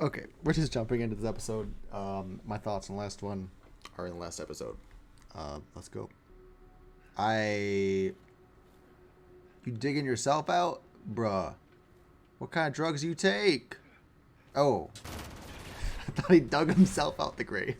Okay, we're just jumping into this episode. My thoughts on the last one are in the last episode. Let's go. You digging yourself out? Bruh. What kind of drugs you take? Oh. I thought he dug himself out the grave.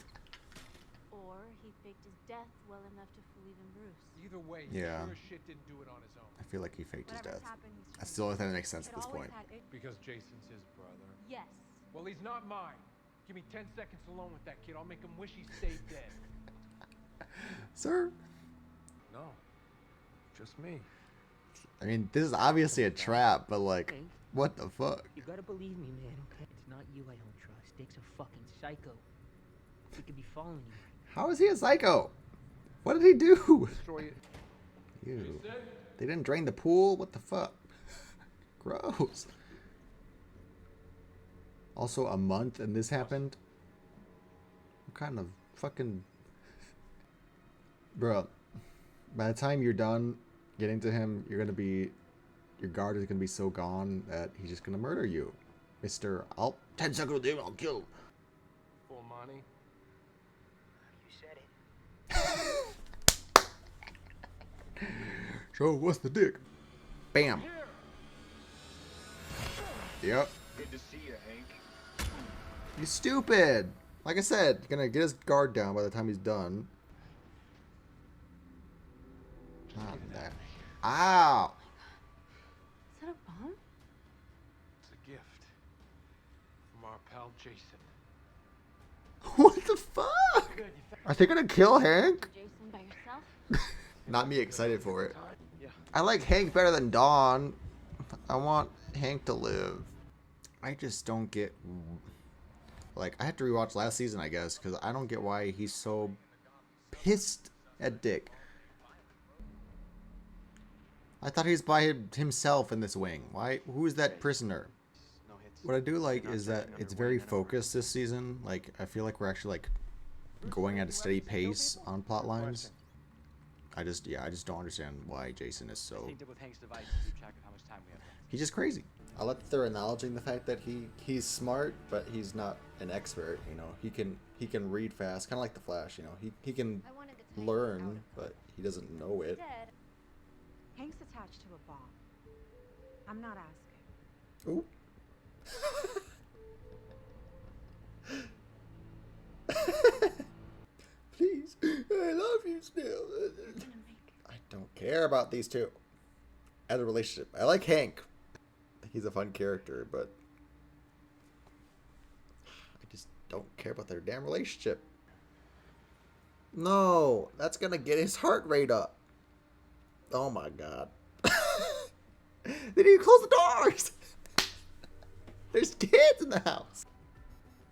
Or he faked his death well enough to fool even Bruce. Either way, Yeah. sure as shit didn't do it on his own. I feel like he faked his Whatever's death. happened, he's That's the only thing that makes sense It at this always point. had it. Because Jason's his brother. Yes. Well, he's not mine. Give me 10 seconds alone with that kid. I'll make him wish he stayed dead. Sir? No. Just me. I mean, this is obviously a trap, but like, what the fuck? You gotta believe me, man, okay? It's not you I don't trust. Dick's a fucking psycho. He could be following you. How is he a psycho? What did he do? Destroy it. Ew. They didn't drain the pool? What the fuck? Gross. Also, a month and this happened? What kind of fucking... Bro, by the time you're done getting to him, you're gonna be... Your guard is gonna be so gone that he's just gonna murder you. Mr. 10 seconds with him, I'll kill. Full money. You said it. So, what's the dick? Bam. Yep. Good to see you, Hank. You stupid! Like I said, you're gonna get his guard down by the time he's done. Not that. Ow! Is that a bomb? It's a gift. From our pal Jason. What the fuck? Are they gonna kill Hank? Jason by yourself? Not me excited for it. Yeah. I like Hank better than Dawn. I want Hank to live. I just don't get... Like, I have to rewatch last season, I guess, because I don't get why he's so pissed at Dick. I thought he was by himself in this wing. Why? Who is that prisoner? What I do like is that it's very focused this season. Like, I feel like we're actually, like, going at a steady pace on plot lines. I just don't understand why Jason is so... He's just crazy. I like that they're acknowledging the fact that he's smart, but he's not an expert. You know, he can read fast, kind of like the Flash. You know, he can I wanted to tell you learn, but he doesn't know it. Instead, Hank's attached to a bomb. I'm not asking. Ooh. Please, I love you still. I don't care about these two as a relationship. I like Hank. He's a fun character, but I just don't care about their damn relationship. No, that's gonna get his heart rate up. Oh my god. They need to close the doors. There's kids in the house.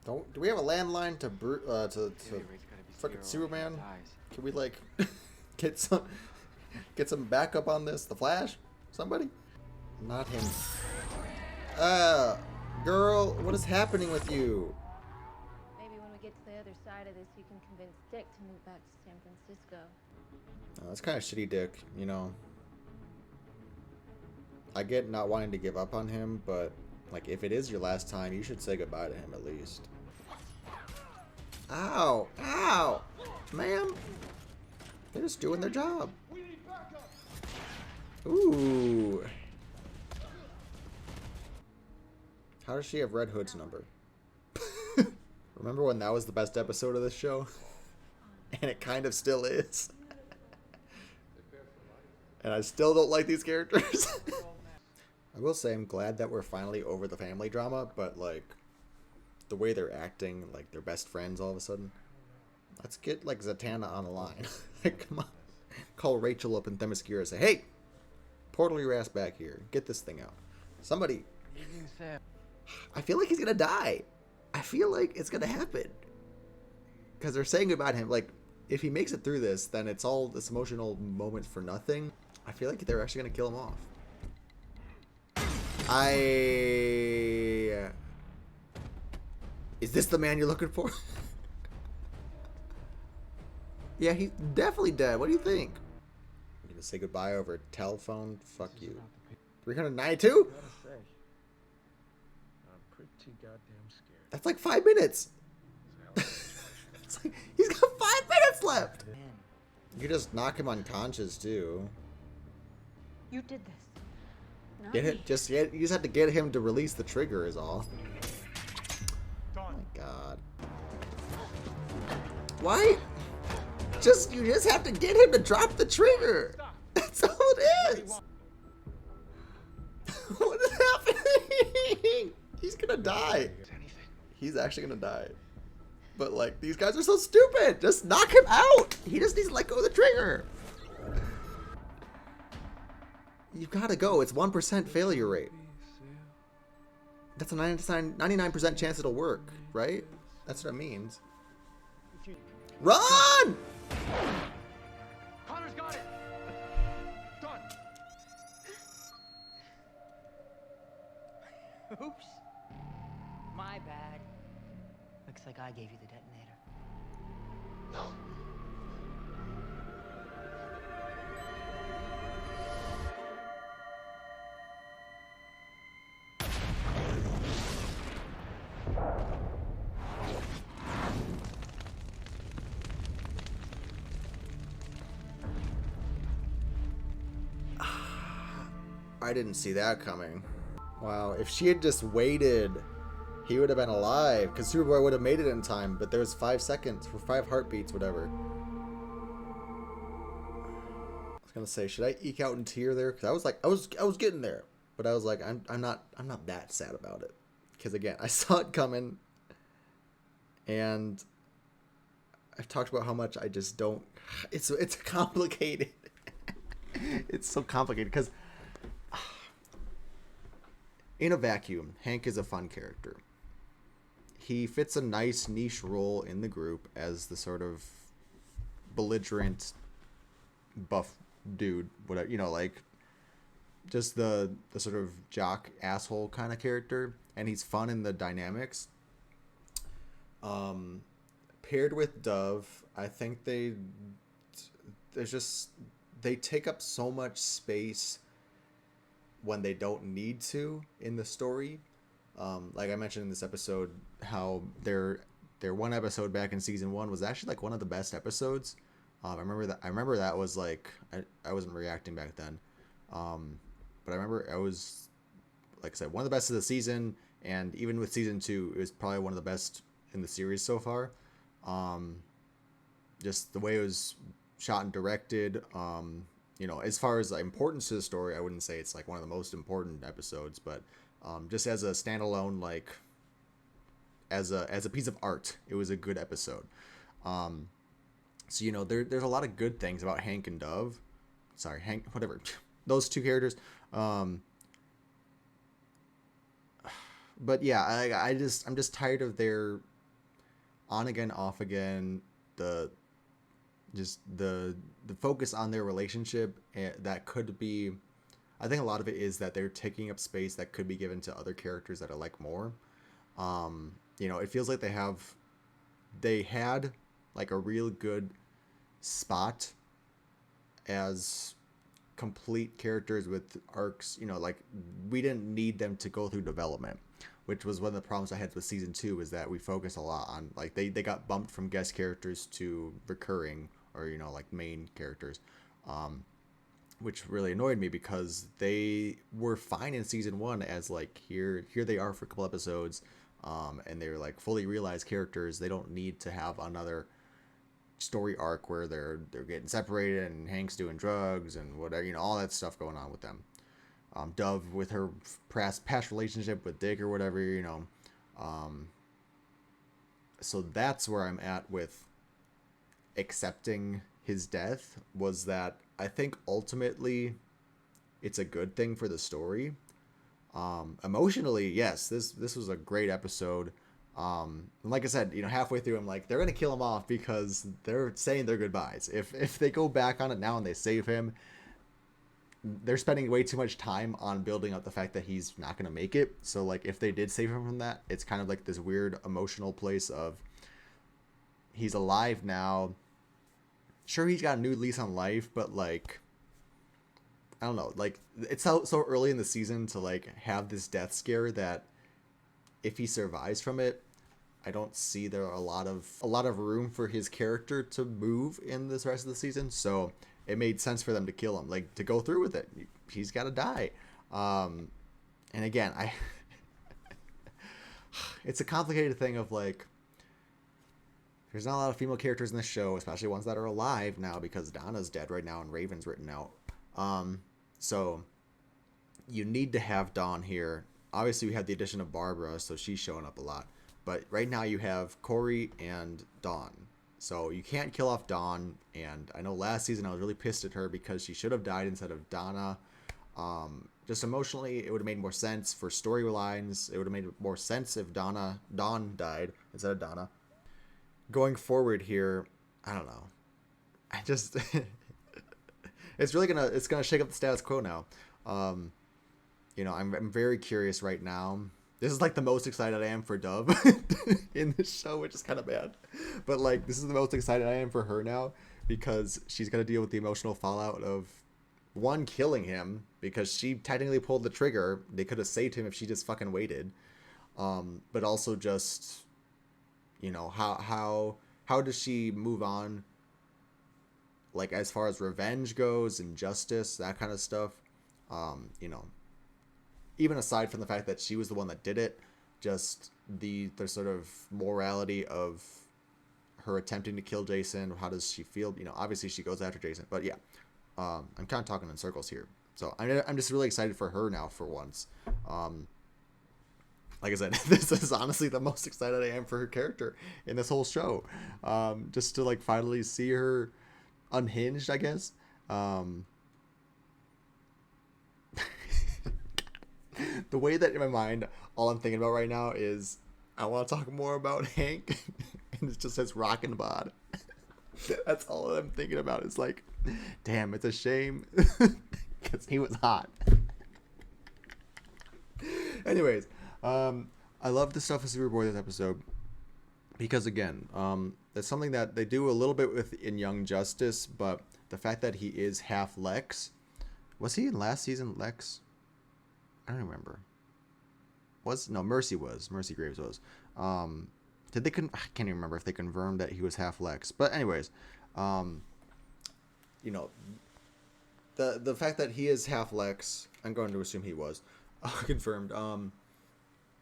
Do we have a landline to frickin' Superman? Can we like get some backup on this? The Flash? Somebody? Not him. Girl, what is happening with you? maybe when we get to the other side of this, you can convince Dick to move back to San Francisco. Oh, that's kind of shitty, Dick. You know, I get not wanting to give up on him, but like if it is your last time, you should say goodbye to him at least. Ow! Ow! Ma'am! They're just doing their job. Ooh. How does she have Red Hood's number? Remember when that was the best episode of this show? And it kind of still is. And I still don't like these characters. I will say I'm glad that we're finally over the family drama, but like the way they're acting, like they're best friends all of a sudden. Let's get like Zatanna on the line. Like, come on. Call Rachel up in Themyscira and say, hey, portal your ass back here. Get this thing out. Somebody. I feel like he's gonna die. I feel like it's gonna happen. Because they're saying about him, like, if he makes it through this, then it's all this emotional moment for nothing. I feel like they're actually gonna kill him off. Is this the man you're looking for? Yeah, he's definitely dead. What do you think? I'm gonna say goodbye over telephone. Fuck you. 392? I'm pretty too goddamn scared. That's like 5 minutes. It's like, he's got 5 minutes left. Man, You could just knock him unconscious too. You did this. Not You me. just have to get him to release the trigger is all. Oh Done. my god. Why? You just have to get him to drop the trigger. Stop. That's all it is. What is happening? He's gonna die. He's actually gonna die. But like, these guys are so stupid. Just knock him out. He just needs to let go of the trigger. You gotta go. It's 1% failure rate. That's a 99% chance it'll work, right? That's what it means. Run! Connor's got it. Done. oops. My bad. Looks like I gave you the detonator. No. I didn't see that coming. Wow, if she had just waited, he would have been alive, because Superboy would have made it in time, but there was 5 seconds, for 5 heartbeats, whatever. I was gonna say, should I eke out in tear there? Because I was getting there, but I was like, I'm not that sad about it, because again, I saw it coming, and I've talked about how much I just don't. It's complicated. It's so complicated because. In a vacuum, Hank is a fun character. He fits a nice niche role in the group as the sort of belligerent, buff dude, whatever, you know, like just the sort of jock asshole kind of character, and he's fun in the dynamics. Paired with Dove, I think they take up so much space when they don't need to in the story. Like I mentioned in this episode, how their one episode back in season 1 was actually like one of the best episodes. I remember that was like, I wasn't reacting back then, but I remember I was, like I said, one of the best of the season, and even with season 2, it was probably one of the best in the series so far. Just the way it was shot and directed. You know, as far as the importance to the story, I wouldn't say it's like one of the most important episodes, but just as a standalone, like as a piece of art, it was a good episode. So you know, there's a lot of good things about Hank and Dove. Sorry, Hank, whatever, those two characters. But yeah, I'm just tired of their on again, off again, the focus on their relationship that could be. I think a lot of it is that they're taking up space that could be given to other characters that I like more. You know, it feels like they had like a real good spot as complete characters with arcs. You know, like we didn't need them to go through development, which was one of the problems I had with season 2, is that we focused a lot on, like, they got bumped from guest characters to recurring, or, you know, like main characters, which really annoyed me because they were fine in season 1 as like, here they are for a couple episodes, and they're like fully realized characters. They don't need to have another story arc where they're getting separated and Hank's doing drugs and whatever, you know, all that stuff going on with them. Dove with her past relationship with Dick or whatever, you know. So that's where I'm at with accepting his death, was that I think ultimately it's a good thing for the story. Emotionally, yes, this was a great episode. And like I said, you know, halfway through, I'm like, they're going to kill him off because they're saying their goodbyes. If they go back on it now and they save him, they're spending way too much time on building up the fact that he's not going to make it. So like, if they did save him from that, it's kind of like this weird emotional place of he's alive now. Sure, he's got a new lease on life, but like, I don't know, like it's so early in the season to like have this death scare that if he survives from it, I don't see there a lot of room for his character to move in this rest of the season. So it made sense for them to kill him, like to go through with it. He's got to die. And again, it's a complicated thing of like, there's not a lot of female characters in this show, especially ones that are alive now because Donna's dead right now and Raven's written out. So you need to have Dawn here. Obviously, we have the addition of Barbara, so she's showing up a lot. But right now you have Corey and Dawn. So you can't kill off Dawn. And I know last season I was really pissed at her because she should have died instead of Donna. Just emotionally, it would have made more sense for storylines. It would have made more sense if Dawn died instead of Donna. Going forward here, I don't know. I just it's gonna shake up the status quo now. You know, I'm very curious right now. This is like the most excited I am for Dove in this show, which is kind of bad. But like, this is the most excited I am for her now because she's gonna deal with the emotional fallout of one, killing him because she technically pulled the trigger. They could have saved him if she just fucking waited. But also just, you know, how does she move on? Like as far as revenge goes and justice, that kind of stuff. You know, even aside from the fact that she was the one that did it, just the sort of morality of her attempting to kill Jason. How does she feel? You know, obviously she goes after Jason, but yeah, I'm kind of talking in circles here. So I'm just really excited for her now for once. Like I said, this is honestly the most excited I am for her character in this whole show. Just to like finally see her unhinged, I guess. The way that in my mind, all I'm thinking about right now is I want to talk more about Hank, and it just says rockin' bod. That's all I'm thinking about. It's like, damn, it's a shame because he was hot. Anyways, I love the stuff with Superboy this episode because again, that's something that they do a little bit with in Young Justice, but the fact that he is half Lex. Was he in last season Lex? I don't remember. Mercy Graves was. I can't even remember if they confirmed that he was half Lex. But anyways, you know, the fact that he is half Lex, I'm going to assume he was confirmed.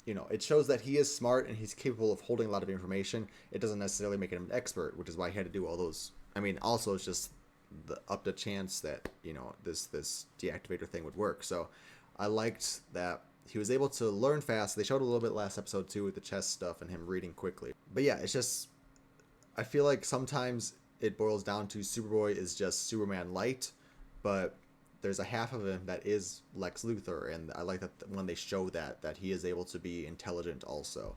You know, it shows that he is smart and he's capable of holding a lot of information. It doesn't necessarily make him an expert, which is why he had to do all those. I mean, also it's just up to chance that, you know, this deactivator thing would work. So I liked that he was able to learn fast. They showed a little bit last episode too with the chess stuff and him reading quickly. But yeah, it's just, I feel like sometimes it boils down to Superboy is just Superman light, but there's a half of him that is Lex Luthor, and I like that when they show that he is able to be intelligent also.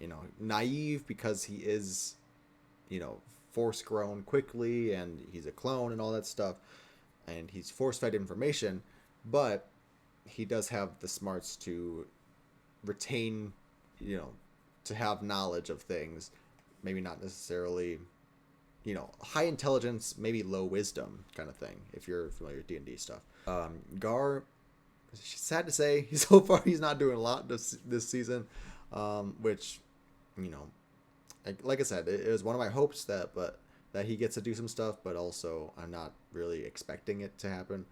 You know, naive because he is, you know, force grown quickly and he's a clone and all that stuff, and he's force fed information, but he does have the smarts to retain, you know, to have knowledge of things, maybe not necessarily, you know, high intelligence, maybe low wisdom kind of thing, if you're familiar with D&D stuff. Gar, sad to say, so far he's not doing a lot this season, which, you know, like I said, it was one of my hopes that he gets to do some stuff, but also I'm not really expecting it to happen.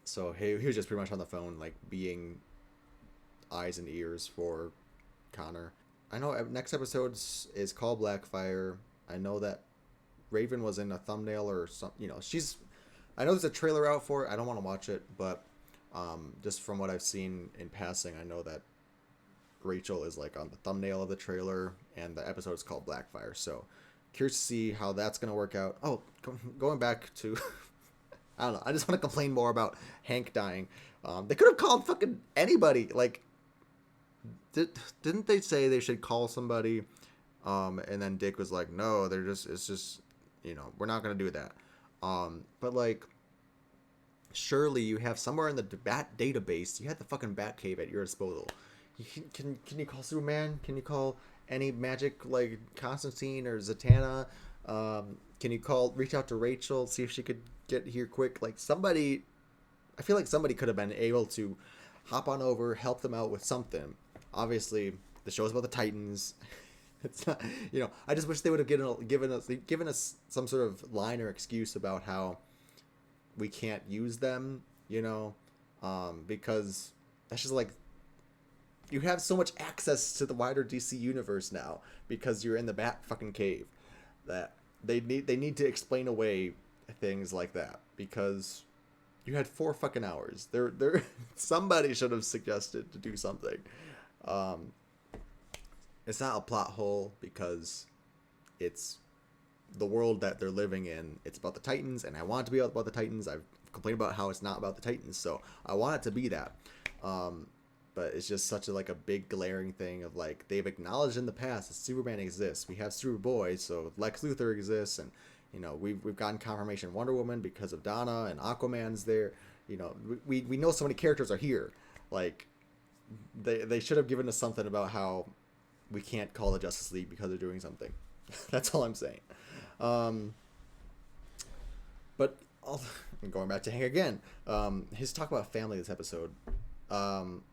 So he was just pretty much on the phone, like being eyes and ears for Connor. I know next episode is called Blackfire. I know that Raven was in a thumbnail or something. You know, I know there's a trailer out for it. I don't want to watch it, but just from what I've seen in passing, I know that Rachel is like on the thumbnail of the trailer, and the episode is called Blackfire. So curious to see how that's gonna work out. Oh, going back to I don't know. I just want to complain more about Hank dying. They could have called fucking anybody. Like, didn't they say they should call somebody? And then Dick was like, no, it's just, you know, we're not going to do that. But like, surely you have somewhere in the Bat database, you had the fucking Bat Cave at your disposal. Can you call Superman? Can you call any magic, like Constantine or Zatanna? Can you reach out to Rachel, see if she could get here quick? Like somebody, I feel like somebody could have been able to hop on over, help them out with something. Obviously, the show's about the Titans. It's not, I just wish they would have given us some sort of line or excuse about how we can't use them, because that's just like, you have so much access to the wider DC universe now because you're in the Bat fucking cave, that they need to explain away things like that, because you had 4 fucking hours. There somebody should have suggested to do something. It's not a plot hole because it's the world that they're living in. It's about the Titans, and I want it to be about the Titans. I've complained about how it's not about the Titans, so I want it to be that. But it's just such a big glaring thing of like, they've acknowledged in the past that Superman exists. We have Superboy, so Lex Luthor exists, and we've gotten confirmation Wonder Woman because of Donna, and Aquaman's there. We know so many characters are here. Like, they should have given us something about how we can't call the Justice League because they're doing something. That's all I'm saying. But going back to Hank again, his talk about family this episode, I'm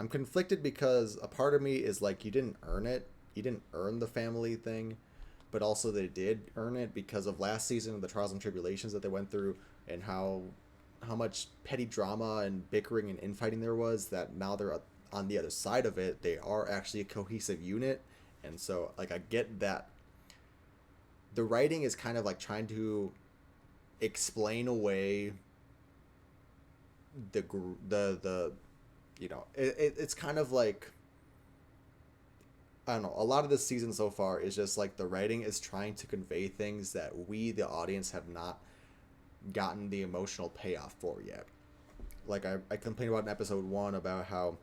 conflicted because a part of me is like, you didn't earn it. You didn't earn the family thing, but also they did earn it because of last season, the trials and tribulations that they went through, and how much petty drama and bickering and infighting there was, that now they're on the other side of it. They are actually a cohesive unit. And so, like, I get that the writing is kind of like trying to explain away it's kind of like, I don't know, a lot of this season so far is just like the writing is trying to convey things that we, the audience, have not gotten the emotional payoff for yet. Like, I complained about in episode 1 about how,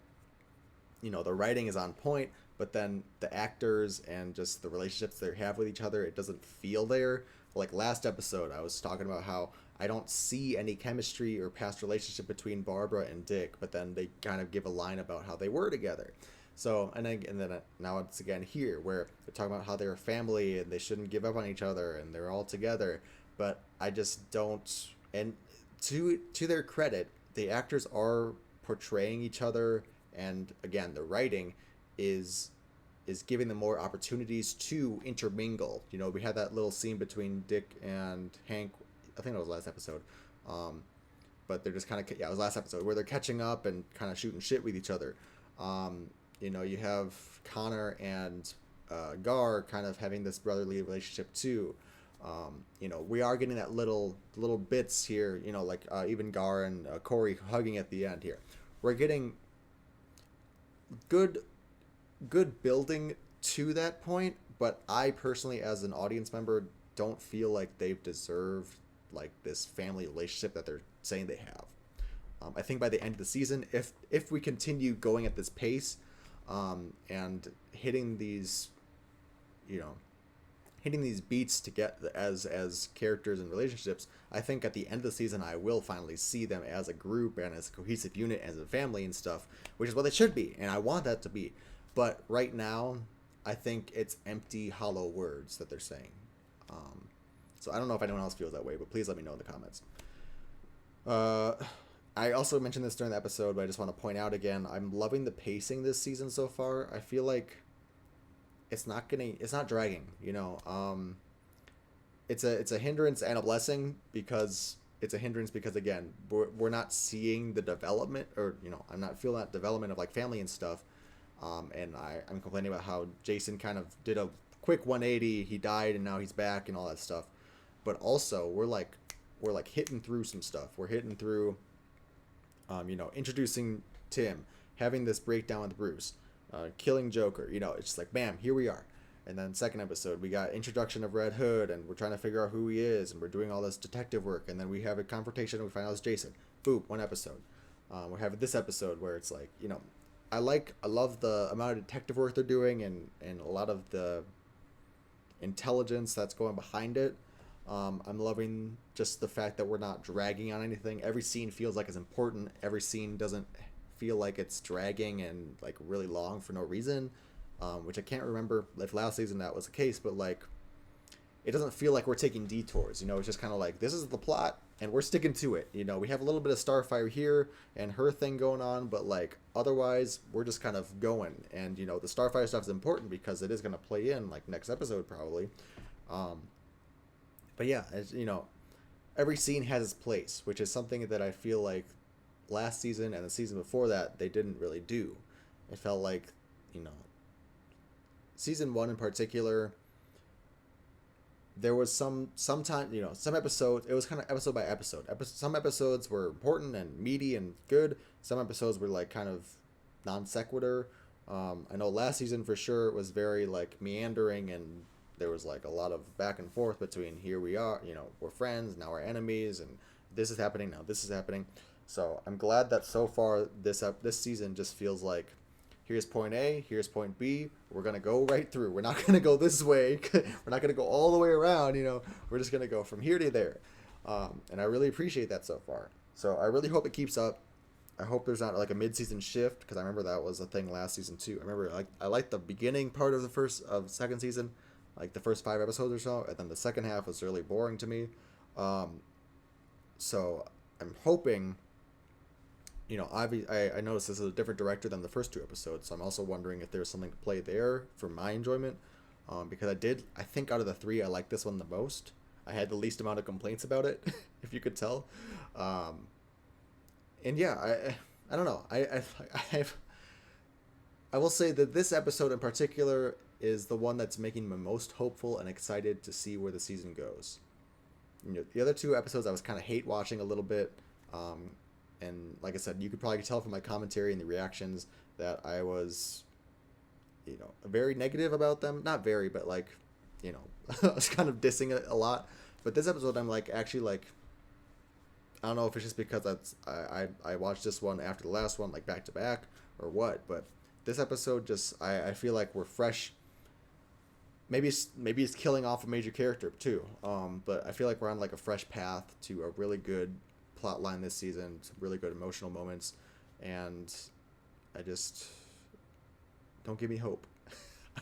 the writing is on point, but then the actors and just the relationships they have with each other, it doesn't feel there. Like last episode, I was talking about how I don't see any chemistry or past relationship between Barbara and Dick, but then they kind of give a line about how they were together. So, and then now it's again here where they're talking about how they're a family and they shouldn't give up on each other and they're all together. But I just don't. And to their credit, the actors are portraying each other, and again, the writing is giving them more opportunities to intermingle. We had that little scene between Dick and Hank. I think that was last episode. But they're just kind of, it was last episode where they're catching up and kind of shooting shit with each other. You have Connor and Gar kind of having this brotherly relationship too. We are getting that little bits here, like even Gar and Corey hugging at the end here. We're getting good building to that point, but I personally, as an audience member, don't feel like they've deserved like this family relationship that they're saying they have. I think by the end of the season, if we continue going at this pace, and hitting these beats to get as characters and relationships, I think at the end of the season I will finally see them as a group and as a cohesive unit, as a family and stuff, which is what they should be, and I want that to be. But right now, I think it's empty, hollow words that they're saying. So I don't know if anyone else feels that way, but please let me know in the comments. I also mentioned this during the episode, but I just want to point out again, I'm loving the pacing this season so far. I feel like it's not dragging, It's a hindrance and a blessing, because it's a hindrance because, again, we're not seeing the development, or, I'm not feeling that development of like family and stuff. And I'm complaining about how Jason kind of did a quick 180. He died and now he's back and all that stuff. But also we're like hitting through some stuff. We're hitting through, introducing Tim, having this breakdown with Bruce, killing Joker. It's just like, bam, here we are. And then second episode, we got introduction of Red Hood, and we're trying to figure out who he is, and we're doing all this detective work, and then we have a confrontation and we find out it's Jason. Boom, one episode. We're having this episode where it's like, I love the amount of detective work they're doing, and a lot of the intelligence that's going behind it. I'm loving just the fact that we're not dragging on anything. Every scene feels like it's important. Every scene doesn't feel like it's dragging and like really long for no reason, which I can't remember if last season that was the case, but like, it doesn't feel like we're taking detours. It's just kind of like, this is the plot, and we're sticking to it. You know, we have a little bit of Starfire here and her thing going on, but like otherwise we're just kind of going. And you know, the Starfire stuff is important because it is going to play in like next episode probably. But yeah, as you know, every scene has its place, which is something that I feel like last season and the season before that they didn't really do. It felt like, you know, season 1 in particular, there was sometimes, you know, some episodes, it was kind of episode by episode. Some episodes were important and meaty and good. Some episodes were like kind of non sequitur. I know last season for sure it was very like meandering, and there was like a lot of back and forth between here we are, you know, we're friends, now we're enemies, and this is happening, now this is happening. So I'm glad that so far this season just feels like here's point A, here's point B. We're going to go right through. We're not going to go this way. We're not going to go all the way around, you know. We're just going to go from here to there. And I really appreciate that so far. So I really hope it keeps up. I hope there's not like a mid-season shift, because I remember that was a thing last season too. I remember I liked the beginning part of the second season, like the first 5 episodes or so, and then the second half was really boring to me. So I'm hoping, you know, I noticed this is a different director than the first 2 episodes, so I'm also wondering if there's something to play there for my enjoyment, because I think out of the 3, I like this one the most. I had the least amount of complaints about it, if you could tell. And yeah, I don't know. I will say that this episode in particular is the one that's making me most hopeful and excited to see where the season goes. You know, the other 2 episodes I was kind of hate watching a little bit. And like I said, you could probably tell from my commentary and the reactions that I was, you know, very negative about them. Not very, but like, you know, I was kind of dissing it a lot. But this episode, I'm like, actually like, I don't know if it's just because I watched this one after the last one, like back to back, or what. But this episode just, I feel like we're fresh. Maybe it's killing off a major character too. But I feel like we're on like a fresh path to a really good plot line this season, some really good emotional moments, and I just don't give me hope.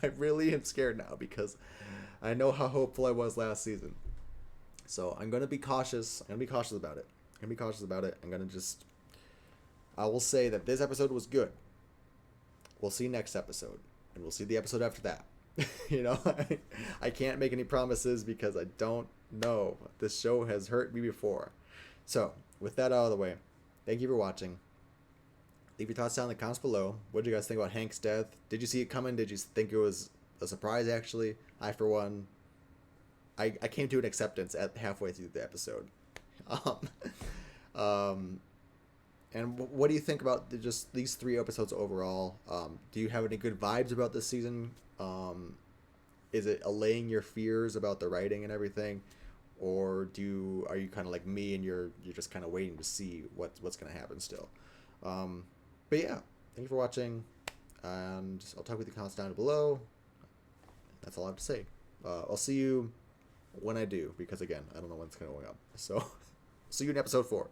I really am scared now because I know how hopeful I was last season. So I'm gonna be cautious. I'm gonna be cautious about it. I will say that this episode was good. We'll see next episode, and we'll see the episode after that. You know, I can't make any promises because I don't know. This show has hurt me before. So, with that out of the way, thank you for watching. Leave your thoughts down in the comments below. What did you guys think about Hank's death? Did you see it coming? Did you think it was a surprise, actually? I, for one, I came to an acceptance at halfway through the episode. And what do you think about just these 3 episodes overall? Do you have any good vibes about this season? Is it allaying your fears about the writing and everything? Or are you kind of like me and you're just kind of waiting to see what's going to happen still? But yeah, thank you for watching, and I'll talk with you comments down below. That's all I have to say. I'll see you when I do, because again, I don't know when it's going to go up. So see you in episode 4.